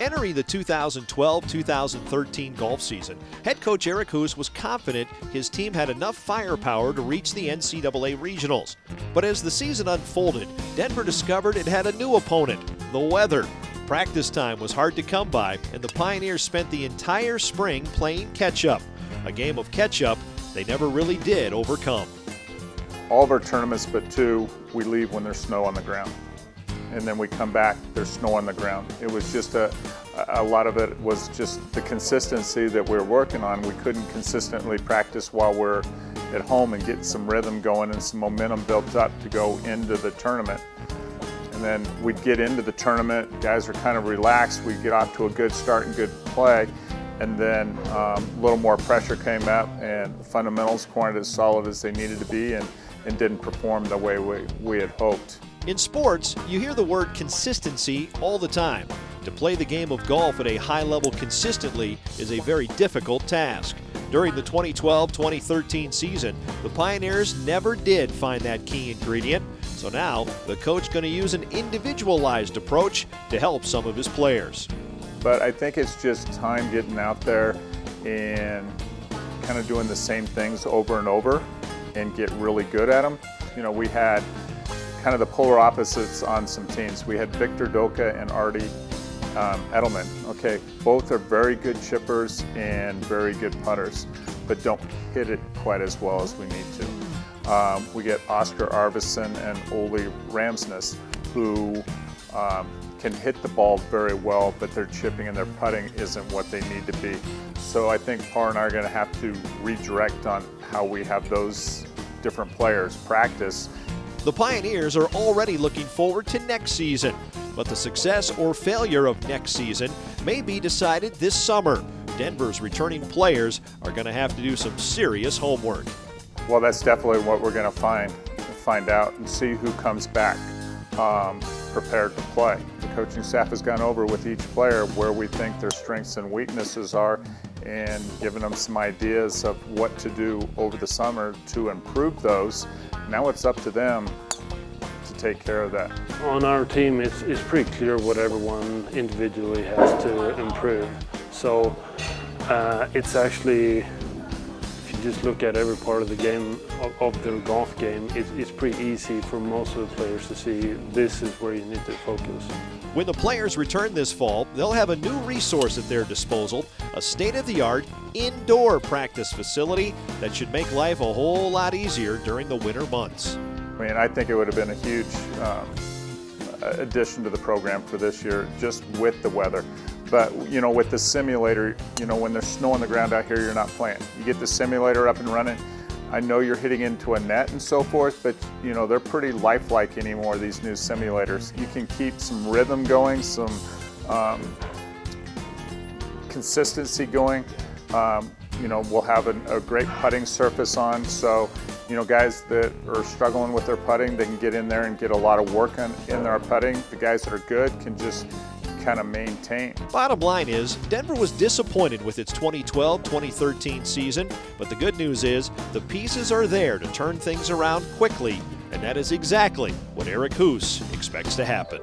Entering the 2012-2013 golf season, head coach Eric Hoos was confident his team had enough firepower to reach the NCAA regionals. But as the season unfolded, Denver discovered it had a new opponent, the weather. Practice time was hard to come by, and the Pioneers spent the entire spring playing catch-up, a game of catch-up they never really did overcome. All of our tournaments but two, we leave when there's snow on the ground. And then we come back, there's snow on the ground. It was just a lot of it was just the consistency that we're working on. We couldn't consistently practice while we're at home and get some rhythm going and some momentum built up to go into the tournament. And then we'd get into the tournament, guys are kind of relaxed, we'd get off to a good start and good play, and then a little more pressure came up and the fundamentals weren't as solid as they needed to be and didn't perform the way we had hoped. In sports, you hear the word consistency all the time. To play the game of golf at a high level consistently is a very difficult task. During the 2012-2013 season, the Pioneers never did find that key ingredient. So now, the coach going to use an individualized approach to help some of his players. But I think it's just time getting out there and kind of doing the same things over and over and get really good at them. You know, we had kind of the polar opposites on some teams. We had Victor Doka and Artie Edelman. Okay, both are very good chippers and very good putters, but don't hit it quite as well as we need to. We get Oscar Arvidsson and Ole Ramsness, who can hit the ball very well, but their chipping and their putting isn't what they need to be. So I think Par and I are going to have to redirect on how we have those different players practice. The Pioneers are already looking forward to next season, but the success or failure of next season may be decided this summer. Denver's returning players are going to have to do some serious homework. Well, that's definitely what we're going to find out and see who comes back prepared to play. The coaching staff has gone over with each player where we think their strengths and weaknesses are and given them some ideas of what to do over the summer to improve those. Now it's up to them to take care of that. On our team, it's pretty clear what everyone individually has to improve. So it's actually, if you just look at every part of the game, of the golf game, it's pretty easy for most of the players to see this is where you need to focus. When the players return this fall, they'll have a new resource at their disposal, a state-of-the-art indoor practice facility that should make life a whole lot easier during the winter months. I mean, I think it would have been a huge addition to the program for this year, just with the weather. But, you know, with the simulator, you know, when there's snow on the ground out here, you're not playing. You get the simulator up and running. I know you're hitting into a net and so forth, but, you know, they're pretty lifelike anymore, these new simulators. You can keep some rhythm going, some consistency going. You know, we'll have a great putting surface on, so, you know, guys that are struggling with their putting, they can get in there and get a lot of work in their putting. The guys that are good can just kind of maintain. Bottom line is, Denver was disappointed with its 2012-2013 season, but the good news is the pieces are there to turn things around quickly, and that is exactly what Eric Hoos expects to happen.